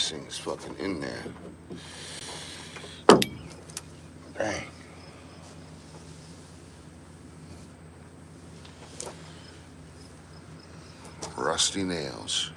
This thing's fucking in there. Dang. Rusty nails.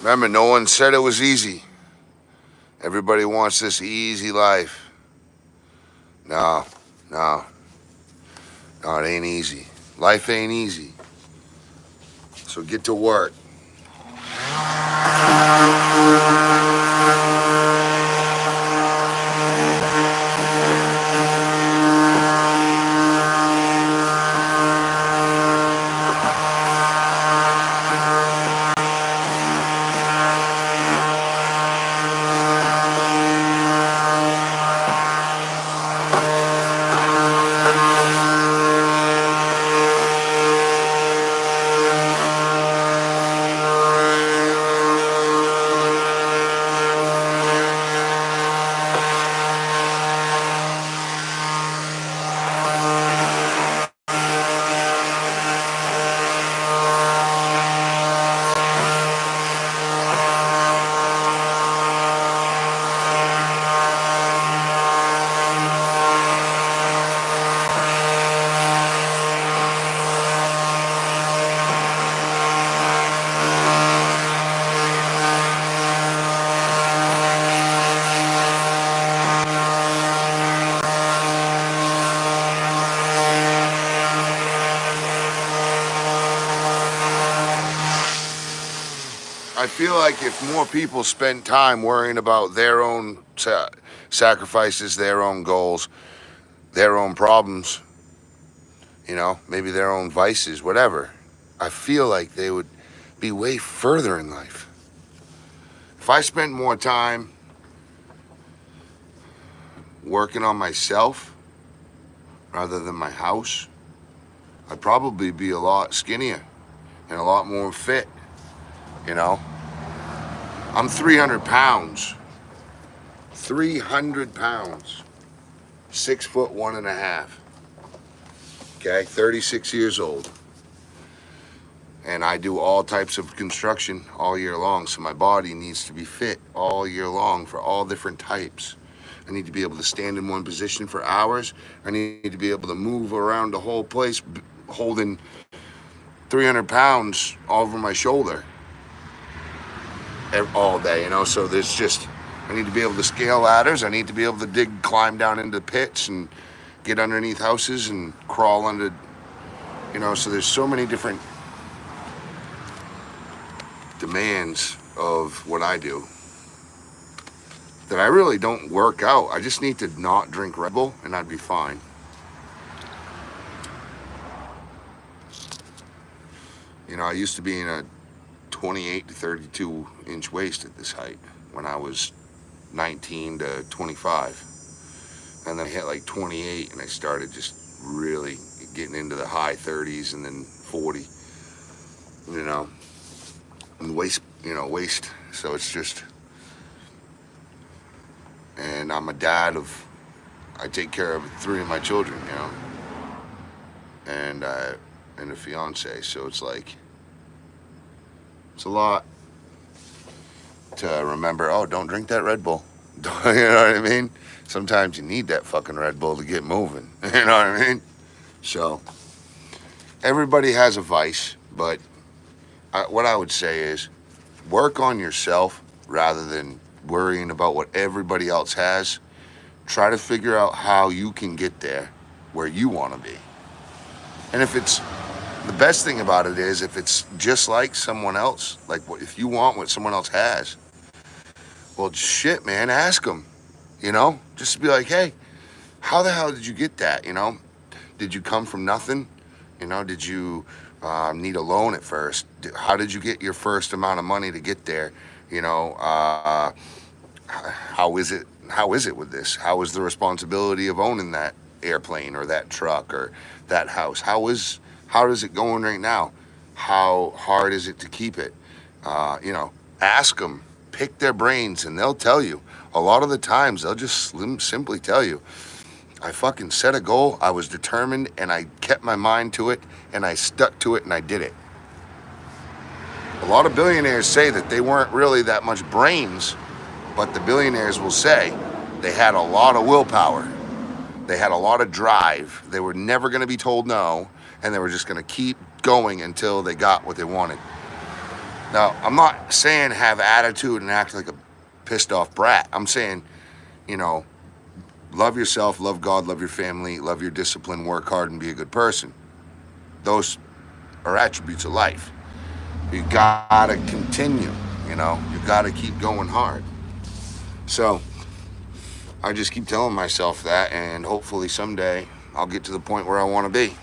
Remember, no one said it was easy. Everybody wants this easy life. No, no, no, it ain't easy. Life ain't easy. So get to work. I feel like if more people spent time worrying about their own sacrifices, their own goals, their own problems, maybe their own vices, whatever, I feel like they would be way further in life. If I spent more time working on myself rather than my house, I'd probably be a lot skinnier and a lot more fit, you know? I'm 300 pounds. 300 pounds. 6'1.5". Okay, 36 years old. And I do all types of construction all year long, so my body needs to be fit all year long for all different types. I need to be able to stand in one position for hours. I need to be able to move around the whole place holding 300 pounds over my shoulder all day, you know. So there's just, I need to be able to scale ladders. I need to be able to climb down into pits and get underneath houses and crawl under, you know. So there's so many different demands of what I do that I really don't work out. I just need to not drink Red Bull and I'd be fine. You know, I used to be in a 28 to 32 inch waist at this height when I was 19 to 25. And then I hit like 28 and I started just really getting into the high 30s and then 40, you know, and waist. So it's just, and I'm a dad of, I take care of 3 of my children, you know, and a fiance. So it's like, it's a lot to remember. Oh, don't drink that Red Bull. You know what I mean? Sometimes you need that fucking Red Bull to get moving. You know what I mean? So everybody has a vice, but what I would say is work on yourself rather than worrying about what everybody else has. Try to figure out how you can get there where you want to be. And if it's, the best thing about it is if it's just like someone else, like if you want what someone else has, well, shit, man, ask them, you know, just to be like, hey, how the hell did you get that? You know, did you come from nothing? You know, did you need a loan at first? How did you get your first amount of money to get there? You know, how is it? How is it with this? How is the responsibility of owning that airplane or that truck or that house? How is it going right now? How hard is it to keep it? You know, ask them, pick their brains, and they'll tell you. A lot of the times, they'll just simply tell you, I fucking set a goal, I was determined, and I kept my mind to it, and I stuck to it, and I did it. A lot of billionaires say that they weren't really that much brains, but the billionaires will say they had a lot of willpower. They had a lot of drive. They were never going to be told no, and they were just going to keep going until they got what they wanted. Now, I'm not saying have attitude and act like a pissed off brat. I'm saying, you know, love yourself, love God, love your family, love your discipline, work hard, and be a good person. Those are attributes of life. You gotta continue, you know, you gotta keep going hard. So I just keep telling myself that, and hopefully someday I'll get to the point where I want to be.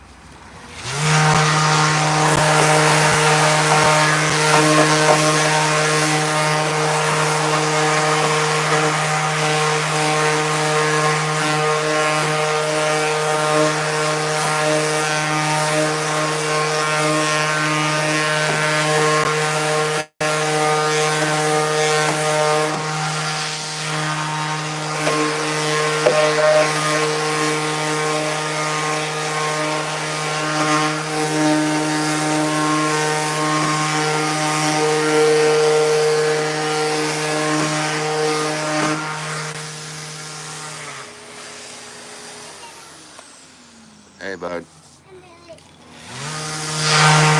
Hey, bud.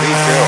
Me too.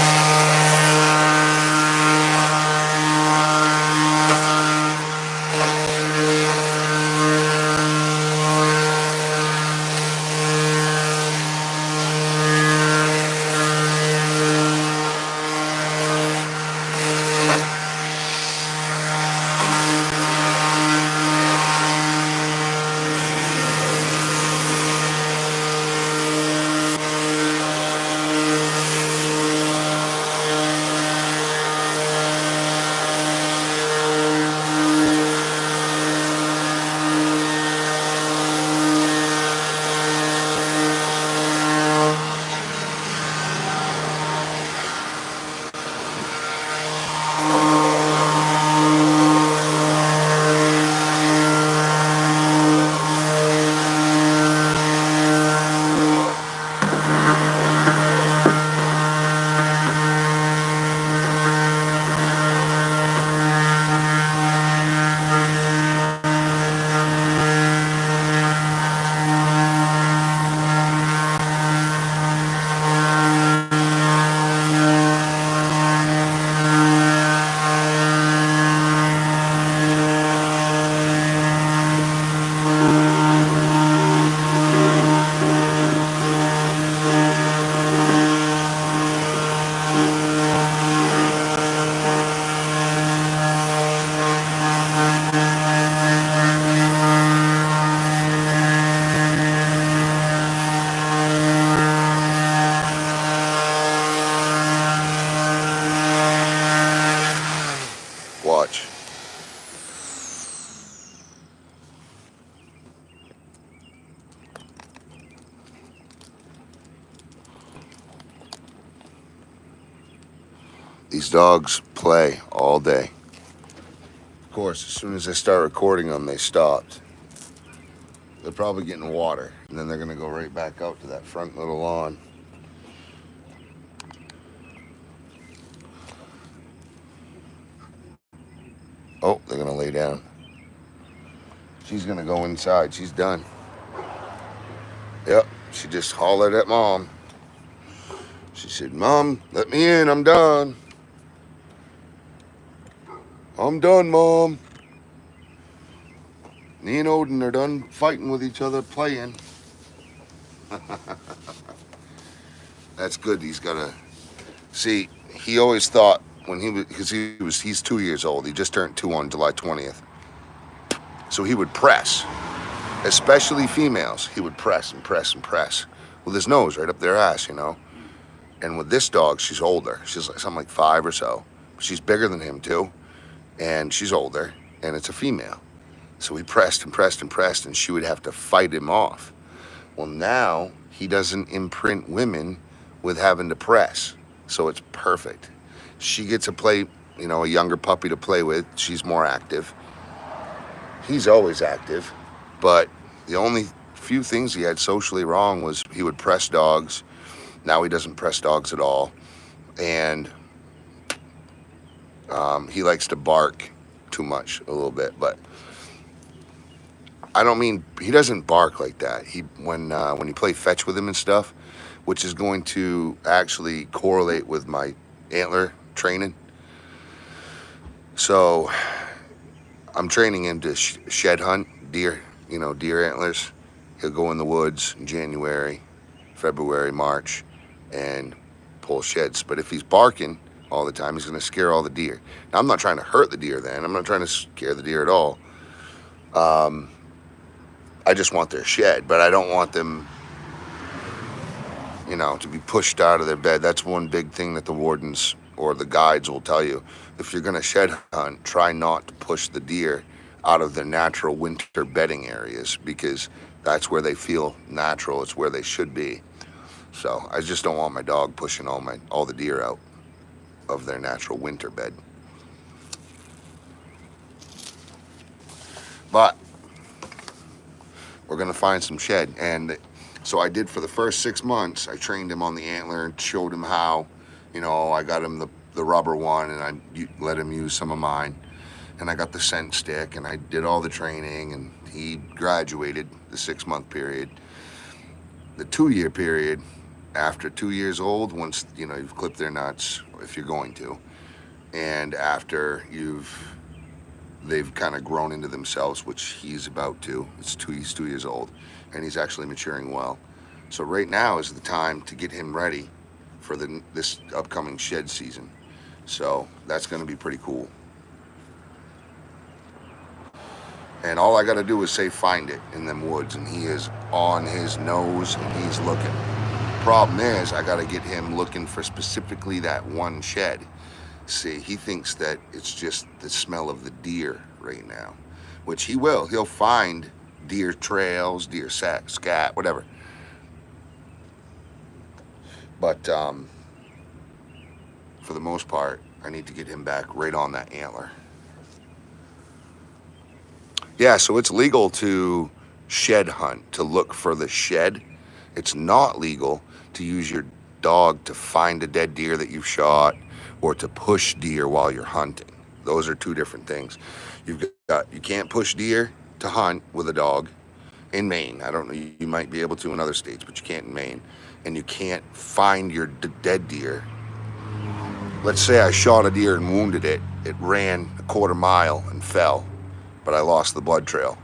These dogs play all day. Of course, as soon as I start recording them, they stopped. They're probably getting water, and then they're going to go right back out to that front little lawn. Oh, they're going to lay down. She's going to go inside. She's done. Yep, she just hollered at Mom. She said, Mom, let me in. I'm done. I'm done, Mom. Me and Odin are done fighting with each other, playing. That's good. He's got to see. He always thought when he's 2 years old. He just turned 2 on July 20th. So he would press, especially females. He would press and press and press with his nose right up their ass, you know. And with this dog, she's older. She's like something like 5 or so. She's bigger than him too, and she's older, and it's a female. So he pressed and pressed and pressed, and she would have to fight him off. Well, now he doesn't imprint women with having to press, so it's perfect. She gets to play, you know, a younger puppy to play with. She's more active. He's always active, but the only few things he had socially wrong was he would press dogs. Now he doesn't press dogs at all, and he likes to bark too much a little bit, but I don't mean, he doesn't bark like that. When you play fetch with him and stuff, which is going to actually correlate with my antler training. So I'm training him to shed hunt deer, you know, deer antlers. He'll go in the woods in January, February, March, and pull sheds. But if he's barking all the time, he's going to scare all the deer. Now, I'm not trying to hurt the deer then. I'm not trying to scare the deer at all. I just want their shed, but I don't want them, you know, to be pushed out of their bed. That's one big thing that the wardens or the guides will tell you. If you're going to shed hunt, try not to push the deer out of their natural winter bedding areas, because that's where they feel natural. It's where they should be. So I just don't want my dog pushing all the deer out of their natural winter bed. But we're going to find some shed. And so I did for the first 6 months. I trained him on the antler and showed him how, you know, I got him the rubber one, and I let him use some of mine. And I got the scent stick, and I did all the training, and he graduated the 6-month period. The 2-year period, after 2 years old, once, you know, you've clipped their nuts, if you're going to, and after they've kind of grown into themselves, which he's about to. He's 2 years old, and he's actually maturing well. So right now is the time to get him ready for this upcoming shed season. So that's going to be pretty cool. And all I got to do is say find it in them woods, and he is on his nose and he's looking. Problem is, I got to get him looking for specifically that one shed. See, he thinks that it's just the smell of the deer right now, which he will. He'll find deer trails, deer scat, whatever. But for the most part, I need to get him back right on that antler. Yeah, so it's legal to shed hunt, to look for the shed. It's not legal to use your dog to find a dead deer that you've shot, or to push deer while you're hunting. Those are two different things. You can't push deer to hunt with a dog in Maine. I don't know, you might be able to in other states, but you can't in Maine. And you can't find your dead deer. Let's say I shot a deer and wounded it. It ran a 1/4 mile and fell, but I lost the blood trail.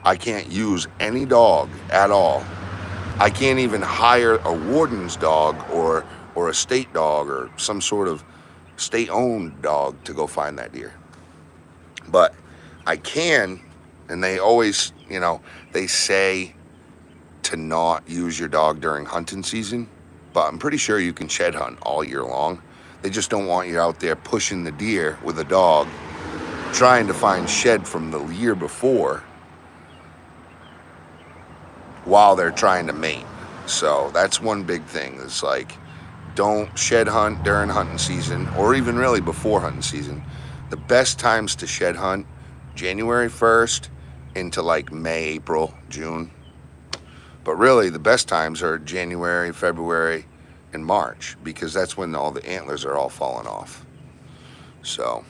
I can't use any dog at all. I can't even hire a warden's dog or a state dog or some sort of state-owned dog to go find that deer. But I can, and they always, you know, they say to not use your dog during hunting season, but I'm pretty sure you can shed hunt all year long. They just don't want you out there pushing the deer with a dog, trying to find shed from the year before while they're trying to mate. So that's one big thing. It's like, don't shed hunt during hunting season, or even really before hunting season. The best times to shed hunt, January 1st into like May, April, June. But really, the best times are January, February, and March, because that's when all the antlers are all falling off. So,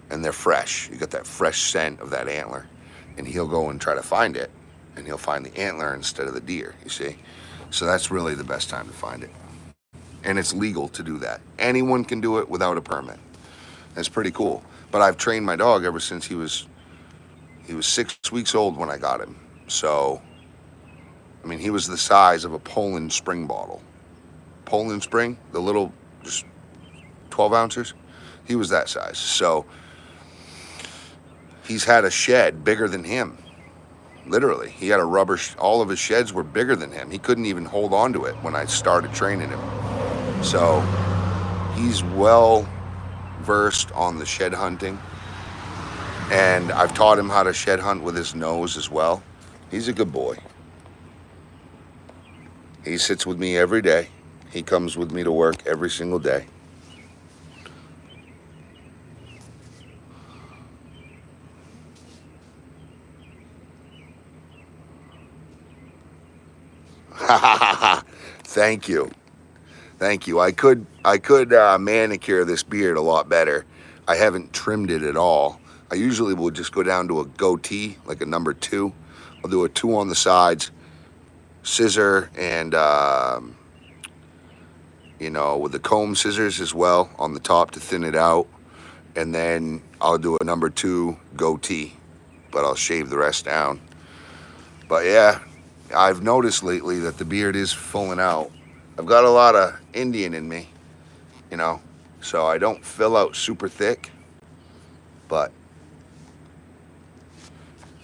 and they're fresh. You got that fresh scent of that antler. And he'll go and try to find it, and he'll find the antler instead of the deer, you see? So that's really the best time to find it. And it's legal to do that. Anyone can do it without a permit. That's pretty cool. But I've trained my dog ever since he was 6 weeks old when I got him. So, I mean, he was the size of a Poland Spring bottle. Poland Spring, the little, just 12 ounces, he was that size. So he's had a shed bigger than him. Literally, he had a rubber, all of his sheds were bigger than him. He couldn't even hold on to it when I started training him. So he's well versed on the shed hunting. And I've taught him how to shed hunt with his nose as well. He's a good boy. He sits with me every day. He comes with me to work every single day. Thank you. Thank you. I could manicure this beard a lot better. I haven't trimmed it at all. I usually will just go down to a goatee, like a number 2. I'll do a 2 on the sides, scissor, and with the comb scissors as well on the top to thin it out. And then I'll do a number 2 goatee, but I'll shave the rest down. But yeah, I've noticed lately that the beard is fulling out. I've got a lot of Indian in me, so I don't fill out super thick, but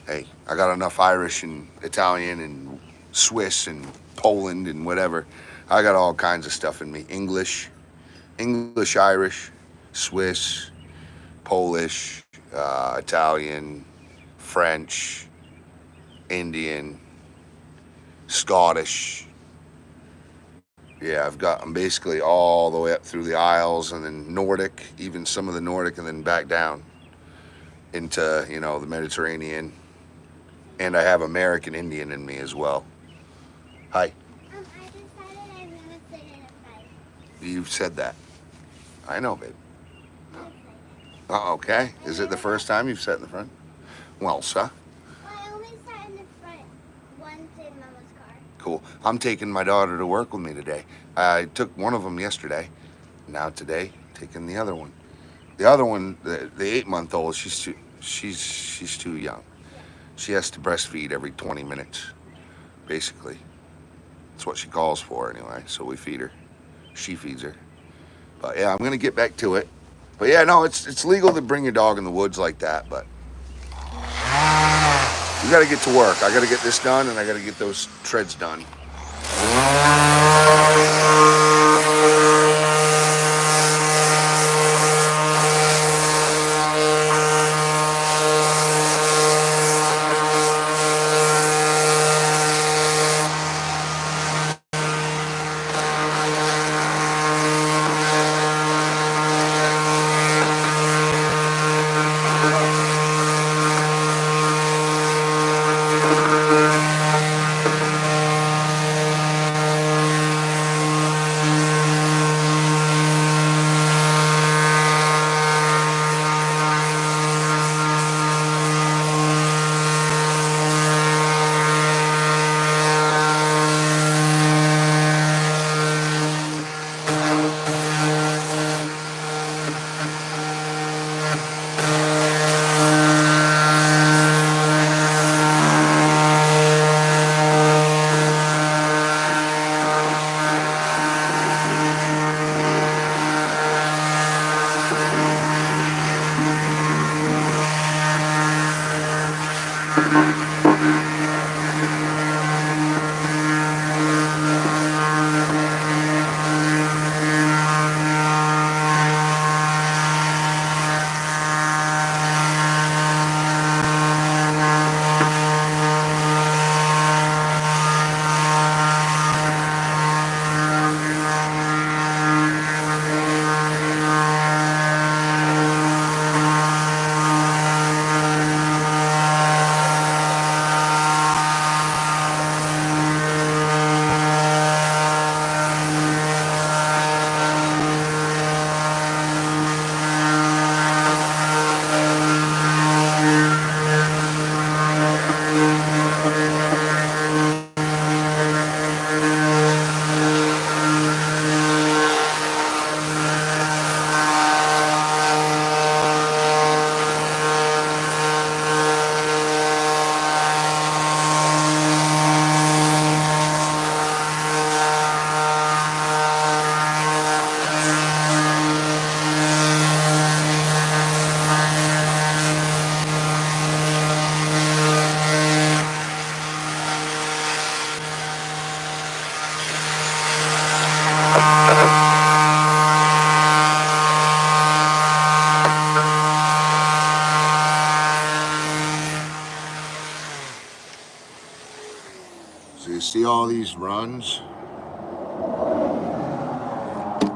hey, I got enough Irish and Italian and Swiss and Poland and whatever. I got all kinds of stuff in me. English, Irish, Swiss, Polish, Italian, French, Indian, Scottish. Yeah, I'm basically all the way up through the Isles, and then Nordic, even some of the Nordic, and then back down into, the Mediterranean. And I have American Indian in me as well. Hi. I decided I'm going to sit in a fight. You've said that. I know, babe. Okay. Is it the first time you've sat in the front? Well, sir. I only sat in the front once in Mama's car. Cool. I'm taking my daughter to work with me today. I took one of them yesterday. Now today, taking the other one. The other one, the 8-month-old, she's too young. She has to breastfeed every 20 minutes, basically. That's what she calls for anyway, so we feed her. She feeds her. But yeah, I'm going to get back to it. But yeah, no, it's legal to bring your dog in the woods like that, but we got to get to work. I got to get this done, and I got to get those treads done.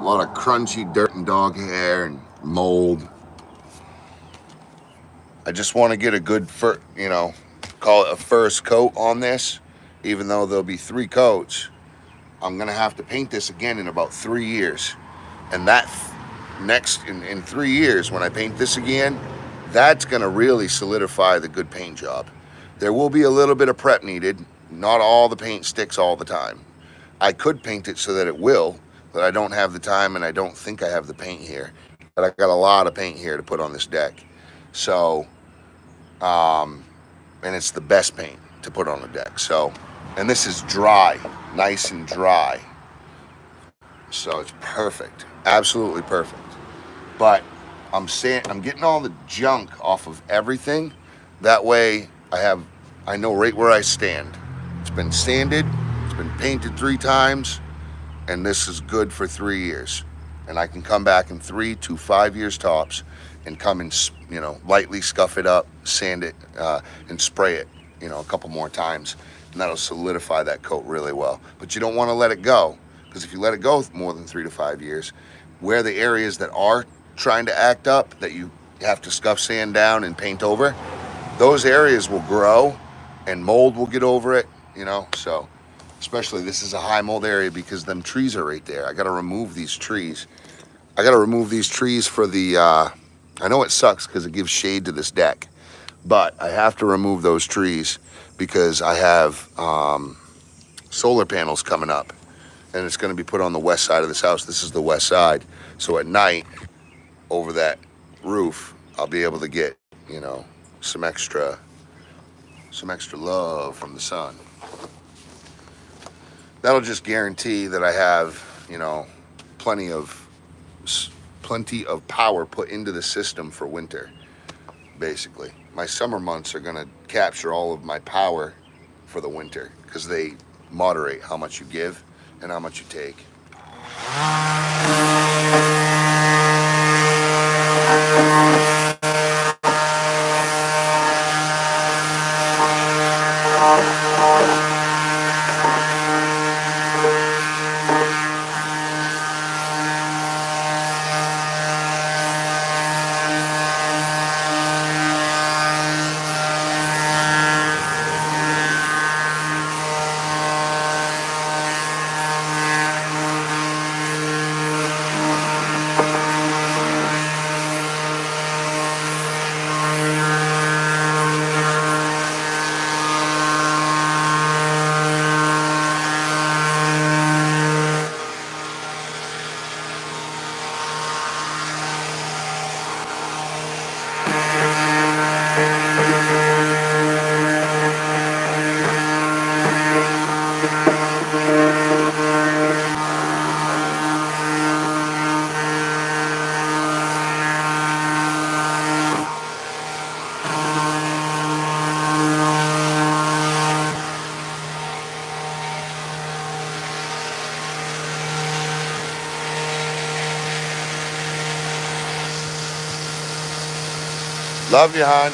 lot of crunchy dirt and dog hair and mold. I just want to get a good, call it a first coat on this. Even though there'll be 3 coats, I'm gonna have to paint this again in about 3 years. And that next, in 3 years, when I paint this again, that's gonna really solidify the good paint job. There will be a little bit of prep needed. Not all the paint sticks all the time. I could paint it so that it will, but I don't have the time and I don't think I have the paint here. But I got a lot of paint here to put on this deck. So, and it's the best paint to put on the deck. So, and this is dry, nice and dry. So it's perfect, absolutely perfect. But I'm getting all the junk off of everything. That way I know right where I stand. It's been sanded, it's been painted 3 times, and this is good for 3 years. And I can come back in 3 to 5 years tops and come and, lightly scuff it up, sand it, and spray it, a couple more times. And that'll solidify that coat really well. But you don't want to let it go, because if you let it go more than 3 to 5 years, where the areas that are trying to act up, that you have to scuff sand down and paint over, those areas will grow and mold will get over it, so especially this is a high mold area because them trees are right there. I got to remove these trees. I got to remove these trees for the, I know it sucks because it gives shade to this deck, but I have to remove those trees because I have solar panels coming up and it's going to be put on the west side of this house. This is the west side. So at night over that roof, I'll be able to get, some extra love from the sun. That'll just guarantee that I have, plenty of power put into the system for winter, basically. My summer months are gonna capture all of my power for the winter because they moderate how much you give and how much you take. Love you, hon.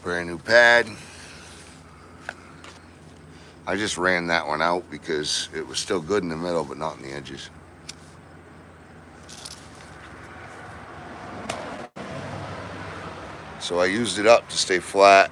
Brand new pad. I just ran that one out because it was still good in the middle, but not in the edges. So I used it up to stay flat.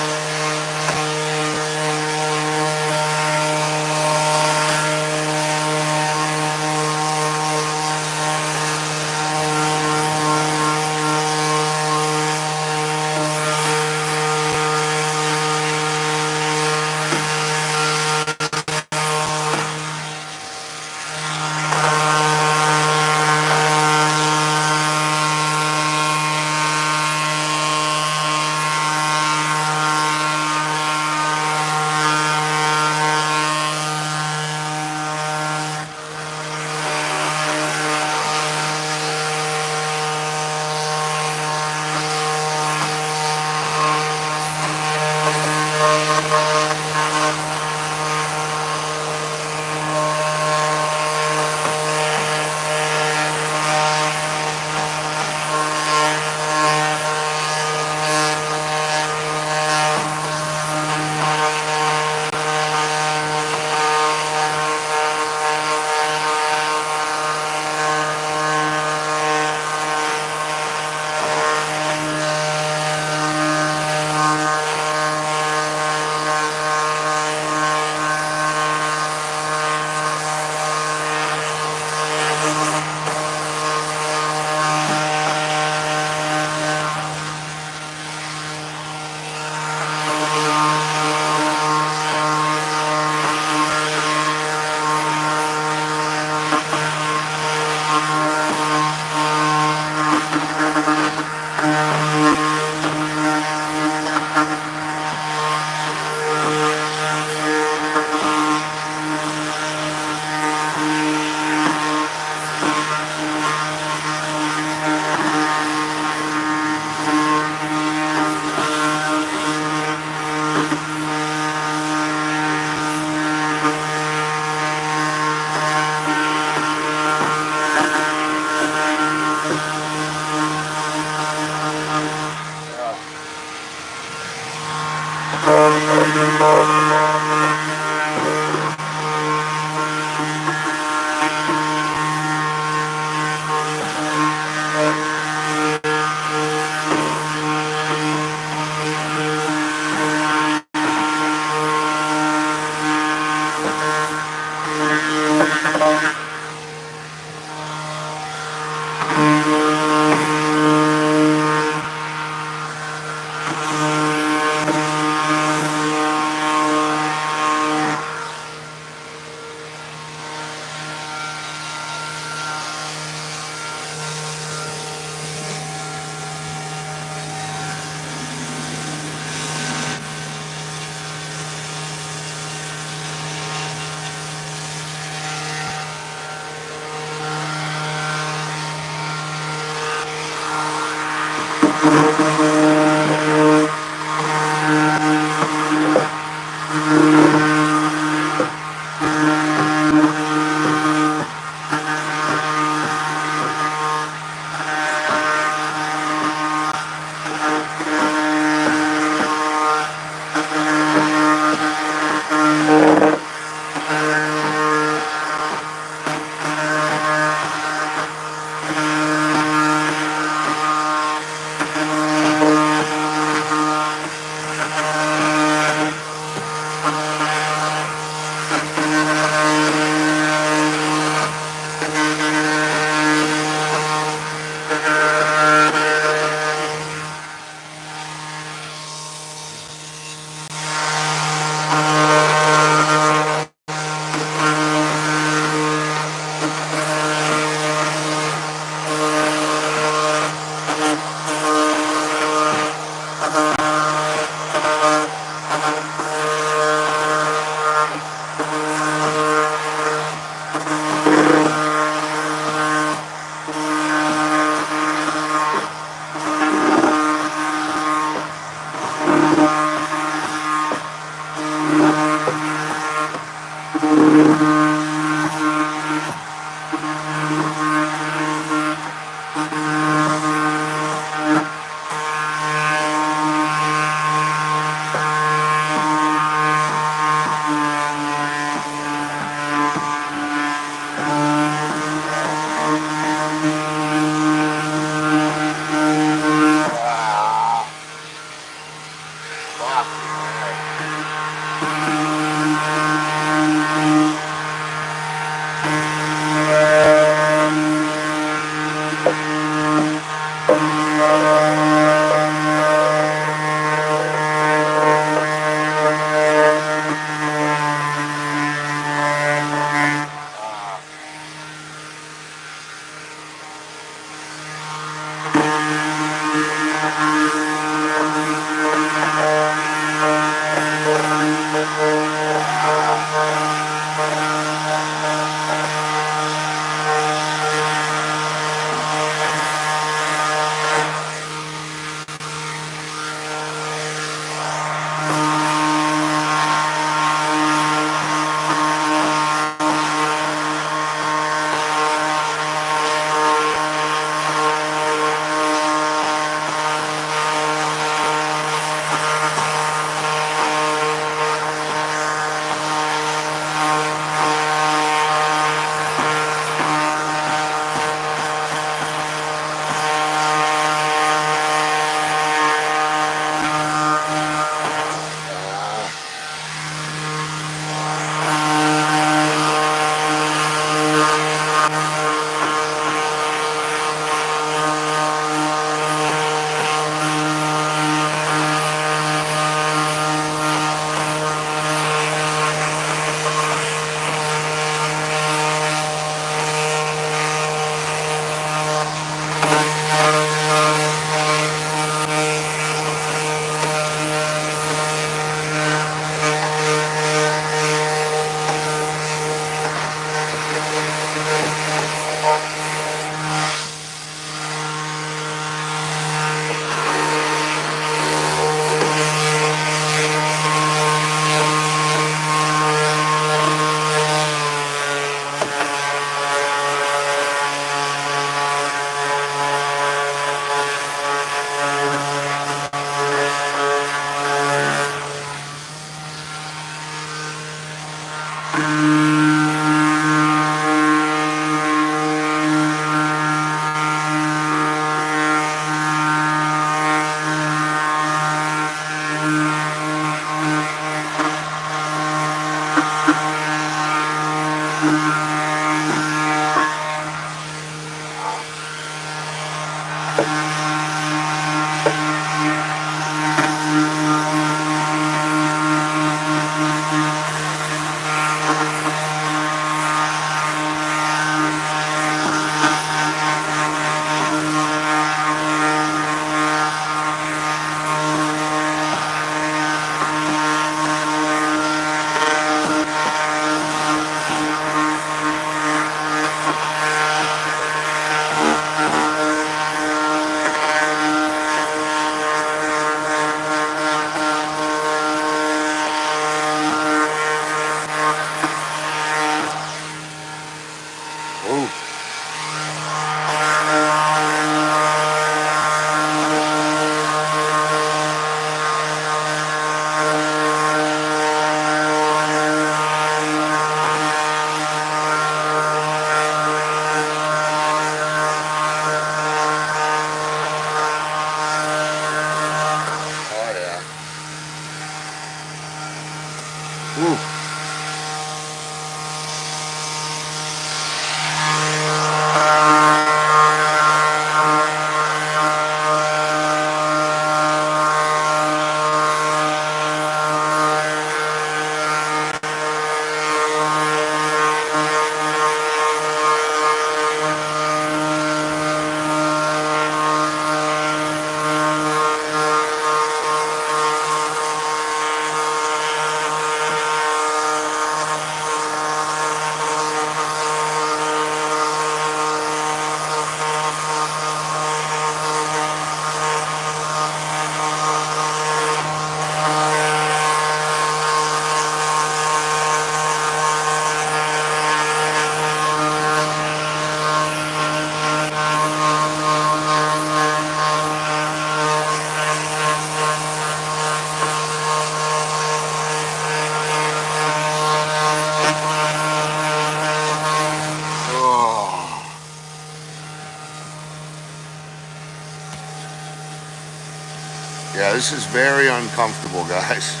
Yeah, this is very uncomfortable, guys.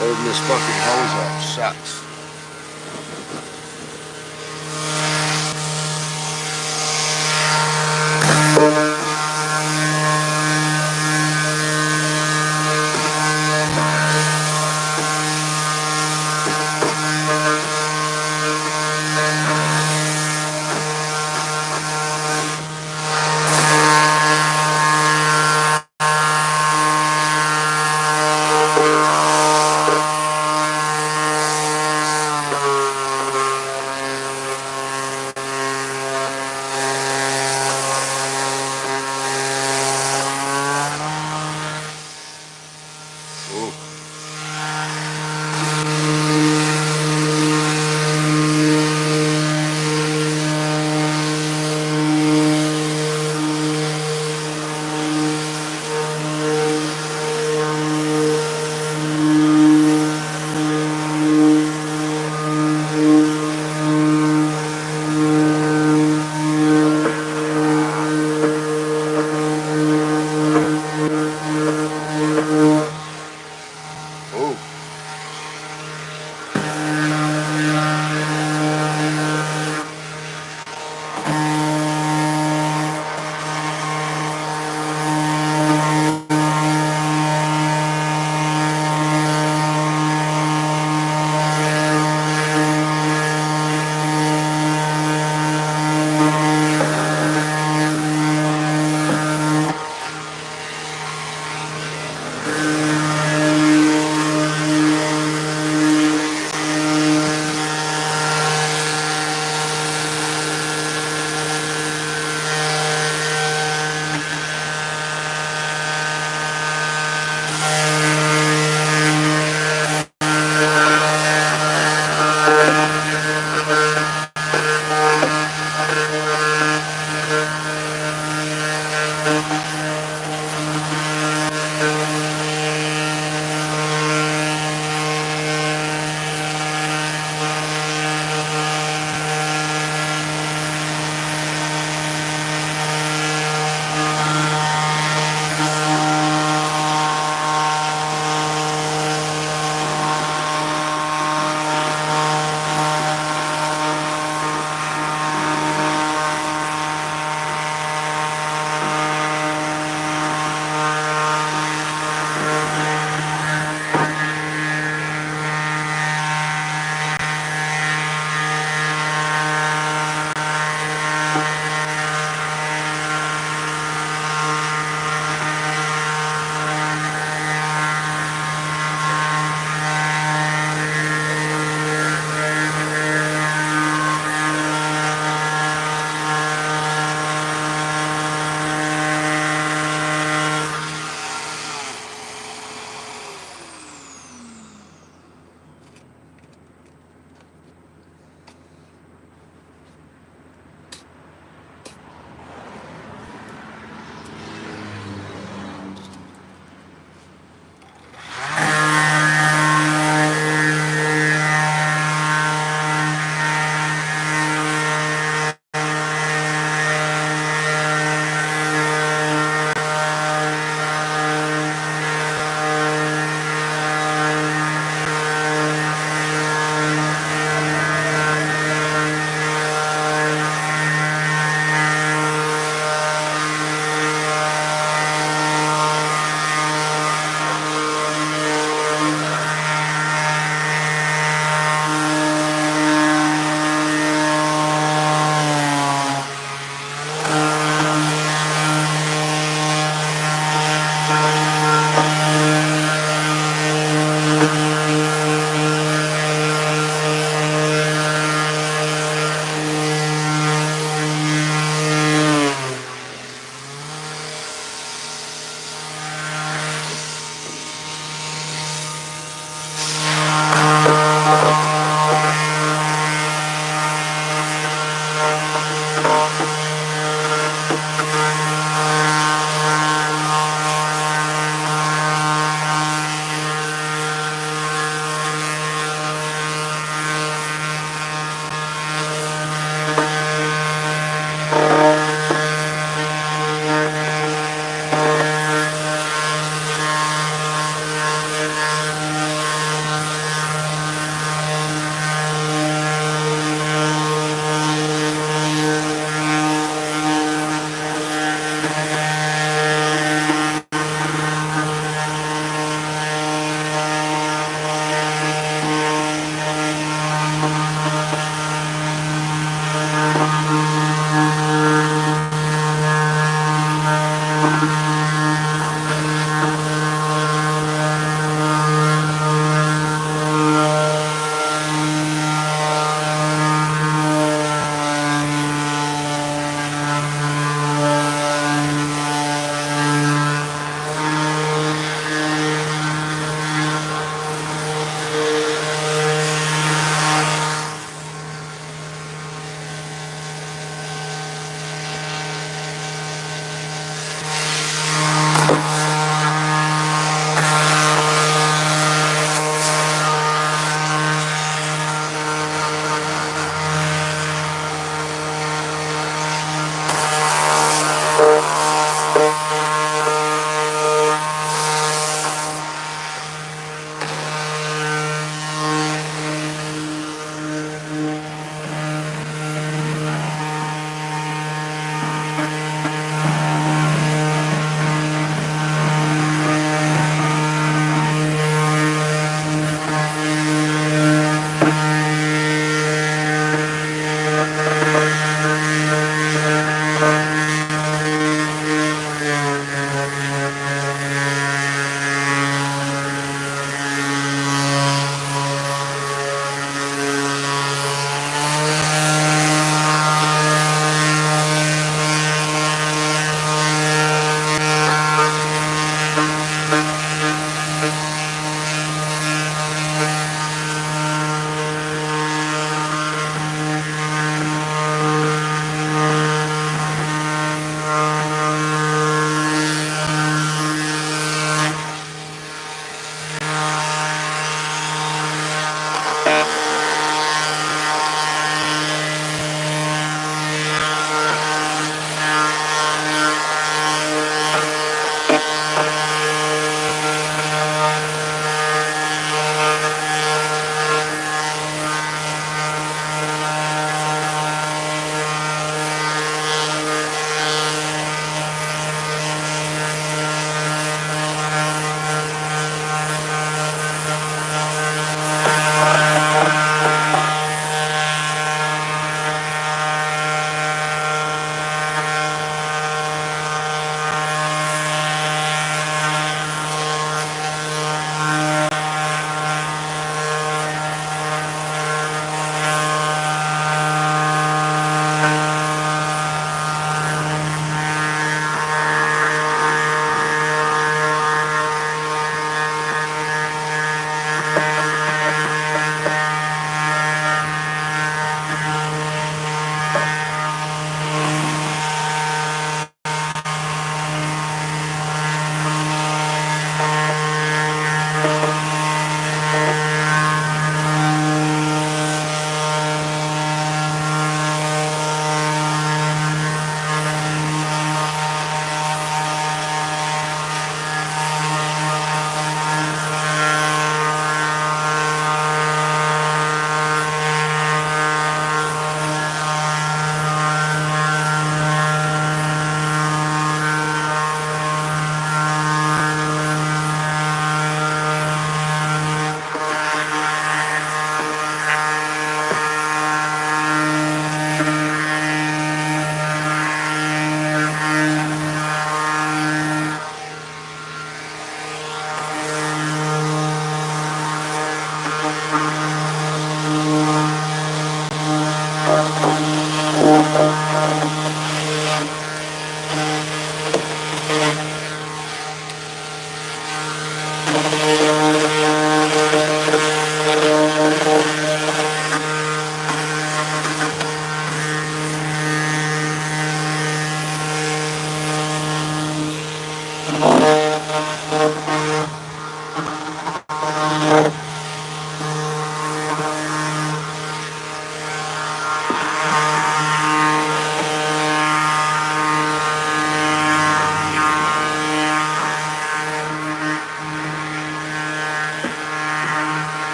Holding this fucking hose up sucks.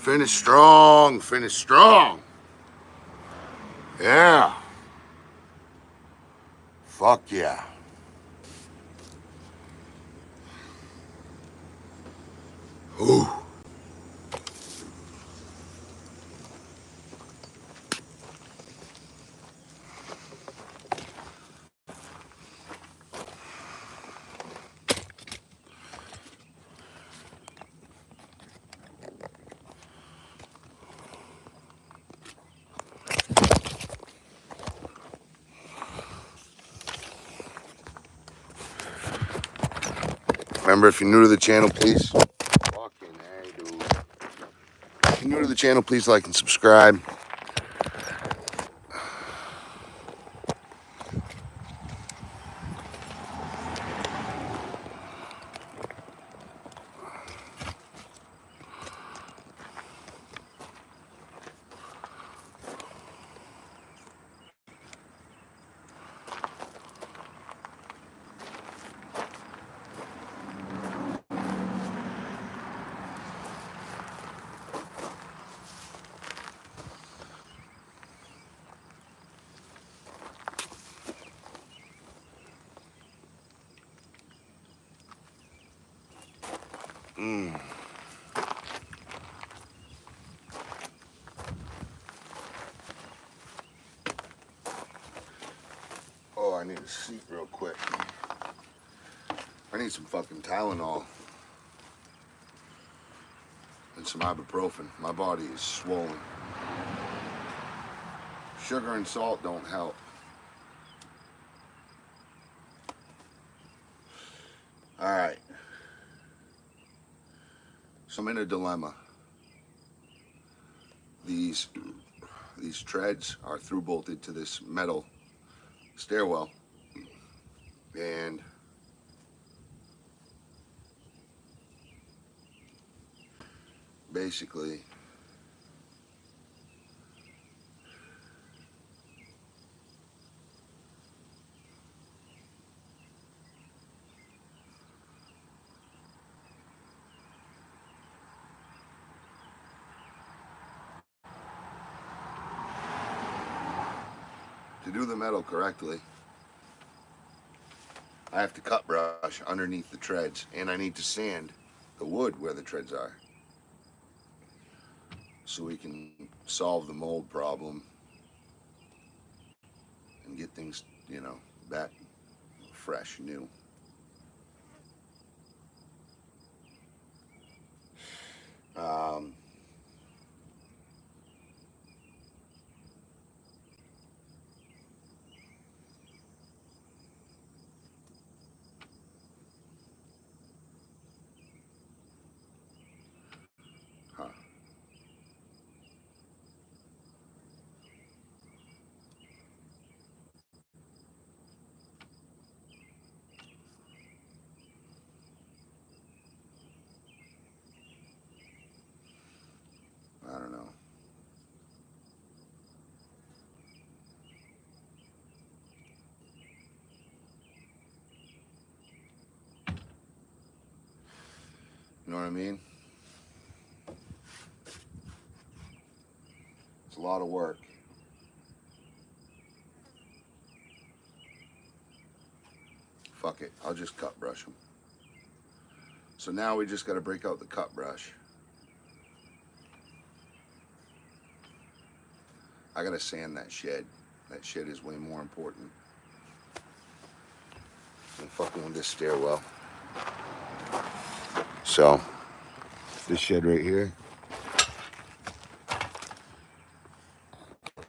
Finish strong. Finish strong. Yeah. Fuck yeah. Ooh. Remember, if you're new to the channel, please. Fucking hey, dude. If you're new to the channel, please like and subscribe. Oh, I need a seat real quick. I need some fucking Tylenol and some ibuprofen. My body is swollen. Sugar and salt don't help. All right. So I'm in a dilemma. These treads are through bolted to this metal stairwell, and basically to do the metal correctly, I have to cut brush underneath the treads, and I need to sand the wood where the treads are so we can solve the mold problem and get things, back fresh, new. Um, huh. I don't know. You know what I mean? It's a lot of work. Fuck it, I'll just cut brush them. So now we just got to break out the cut brush. I got to sand that shed. That shed is way more important than fucking with this stairwell. So, this shed right here,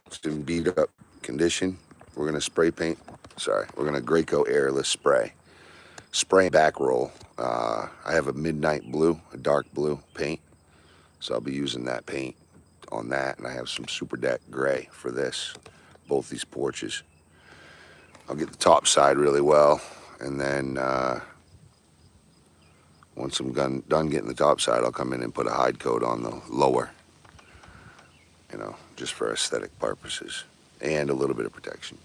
it's in beat up condition. We're going to spray paint. We're going to Graco airless spray. Spray back roll. I have a midnight blue, a dark blue paint. So I'll be using that paint on that. And I have some Super Deck gray for this, both these porches. I'll get the top side really well. And then once I'm done getting the top side, I'll come in and put a hide coat on the lower, just for aesthetic purposes and a little bit of protection.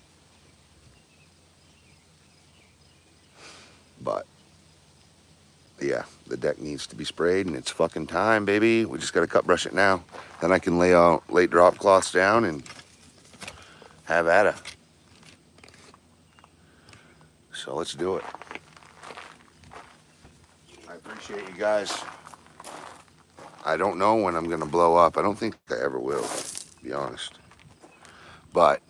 But yeah, the deck needs to be sprayed, and it's fucking time, baby. We just got to cut brush it now. Then I can lay drop cloths down and have at it. So let's do it. I appreciate you guys. I don't know when I'm gonna blow up. I don't think I ever will, to be honest. But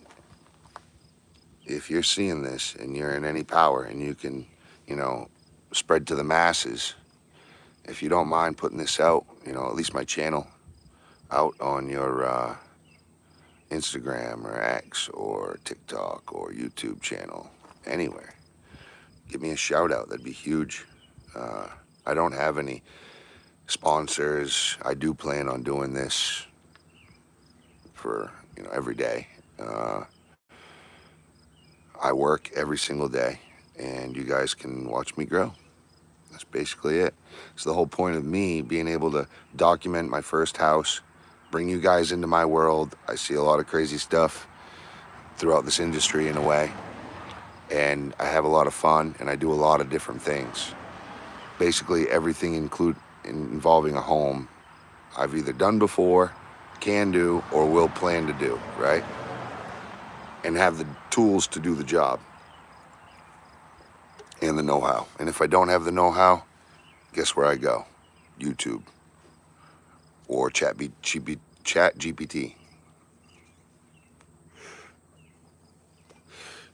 if you're seeing this and you're in any power and you can, you know, spread to the masses, if you don't mind putting this out, you know, at least my channel, out on your Instagram or X or TikTok or YouTube channel, anywhere, give me a shout out. That'd be huge. I don't have any sponsors. I do plan on doing this for, you know, every day. I work every single day, and you guys can watch me grow. That's basically it. It's the whole point of me being able to document my first house, bring you guys into my world. I see a lot of crazy stuff throughout this industry in a way, and I have a lot of fun, and I do a lot of different things. Basically everything involving a home I've either done before, can do, or will plan to do, right? And have the tools to do the job and the know-how. And if I don't have the know-how, guess where I go? YouTube or Chat GPT.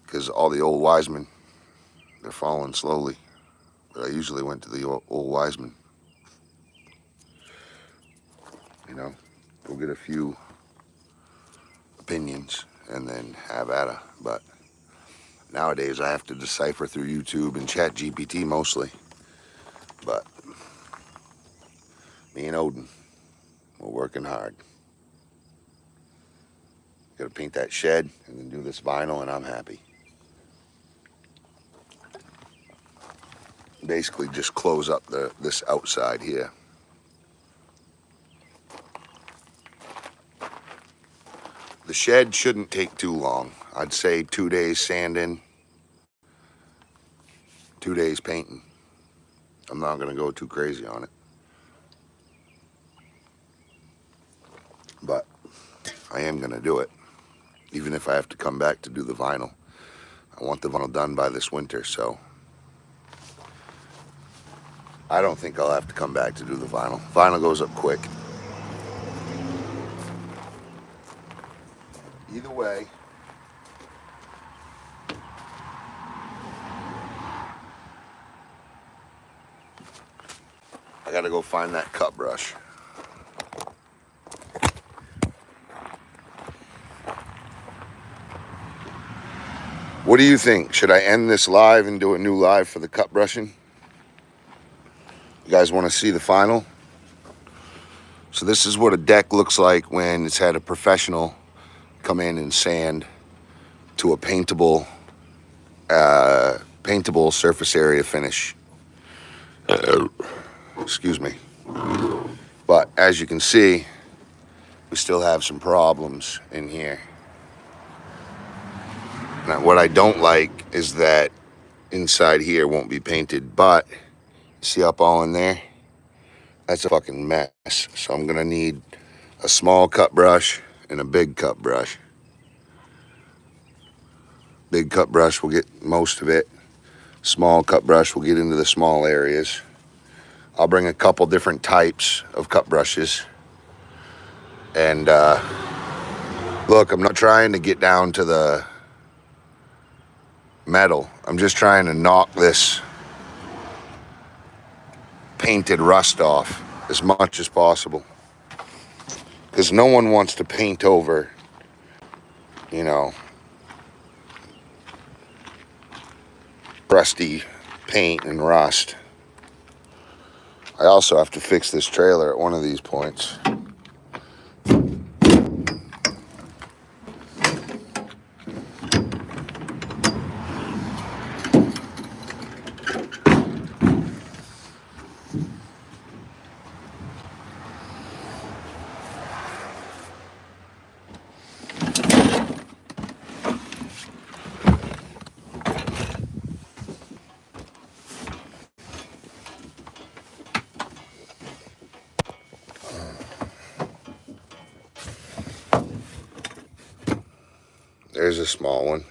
Because all the old wise men, they're following slowly. But I usually went to the old wise men. You know, go get a few opinions and then have at it. But nowadays I have to decipher through YouTube and Chat GPT mostly. But me and Odin, we're working hard. Gotta paint that shed and then do this vinyl, and I'm happy. Basically just close up this outside here. The shed shouldn't take too long. I'd say 2 days sanding, 2 days painting. I'm not gonna go too crazy on it. But I am gonna do it, even if I have to come back to do the vinyl. I want the vinyl done by this winter, so I don't think I'll have to come back to do the vinyl. Vinyl goes up quick. Either way, I gotta go find that cut brush. What do you think? Should I end this live and do a new live for the cut brushing? You guys want to see the final? So this is what a deck looks like when it's had a professional come in and sand to a paintable surface area finish. Excuse me. But as you can see, we still have some problems in here. Now, what I don't like is that inside here won't be painted, but see up all in there? That's a fucking mess. So I'm gonna need a small cut brush and a big cut brush. Big cut brush will get most of it. Small cut brush will get into the small areas. I'll bring a couple different types of cut brushes. And look, I'm not trying to get down to the metal. I'm just trying to knock this painted rust off as much as possible. Because no one wants to paint over, you know, rusty paint and rust. I also have to fix this trailer at one of these points. There's a small one.